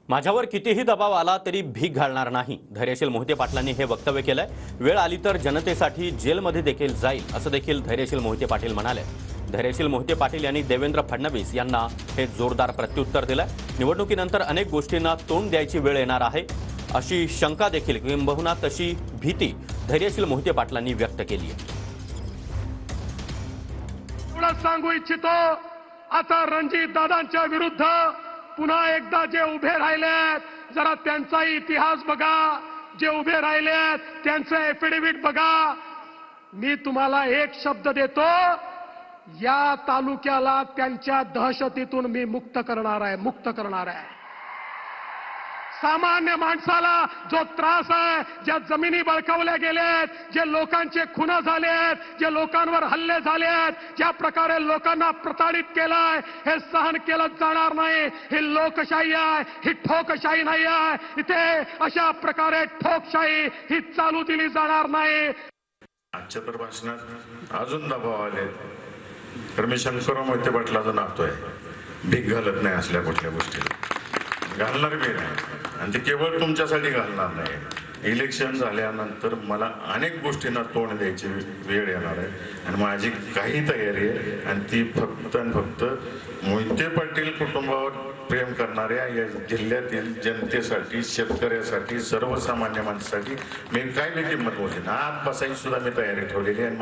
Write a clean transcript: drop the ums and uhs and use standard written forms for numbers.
माझ्यावर कितीही दबाव आला तरी भीक घालणार नाही, धैर्यशील मोहिते पाटलांनी हे वक्तव्य केलंय। वेळ आली तर जनतेसाठी जेलमध्ये देखील जाईल असं देखील धैर्यशील मोहिते पाटील म्हणाले। धैर्यशील मोहिते पाटील यांनी देवेंद्र फडणवीस यांना हे जोरदार प्रत्युत्तर दिलंय। निवडणुकीनंतर अनेक गोष्टींना तोंड द्यायची वेळ येणार आहे अशी शंका देखील किंबहुना तशी भीती धैर्यशील मोहिते पाटलांनी व्यक्त केली आहे। एवढं सांगू इच्छितो, आता रणजित दादांच्या विरुद्ध पुन्हा एकदा जे उभे राहिलेत, जरा त्यांचाही इतिहास बघा, जे उभे राहिलेत त्यांचं एफिडेव्हिट बघा। मी तुम्हाला एक शब्द देतो, या तालुक्याला त्यांच्या दहशतीतून मी मुक्त करणार आहे। सामान्य माणसाला जो त्रास आहे, ज्या जमिनी बळकावल्या गेल्यात, जे लोकांचे खून झालेत, जे लोकांवर हल्ले झालेत, ज्या प्रकारे लोकांना प्रताडित केलंय, हे सहन केलं जाणार नाही। ही लोकशाही आहे, ही ठोकशाही नाही आहे। इथे अशा प्रकारे ठोकशाही ही चालू दिली जाणार नाही। आजच्या तर भाषणात अजून दबाव आले तर मी शंकरराव मोहिते पाटलाचं नावतोय, भीक घालत नाही असल्या कुठल्या गोष्टीला, घालणार बी नाही। आणि ते केवळ तुमच्यासाठी घालणार नाही, इलेक्शन झाल्यानंतर मला अनेक गोष्टींना तोंड द्यायची वेळ येणार आहे आणि माझी काही तयारी आहे। आणि ती फक्त आणि फक्त मोहिते पाटील कुटुंबावर प्रेम करणाऱ्या या जिल्ह्यातील जनतेसाठी, शेतकऱ्यासाठी, सर्वसामान्य माणसासाठी मी काय किंमत मोजेन, आत बसायची सुद्धा मी तयारी ठेवलेली आहे।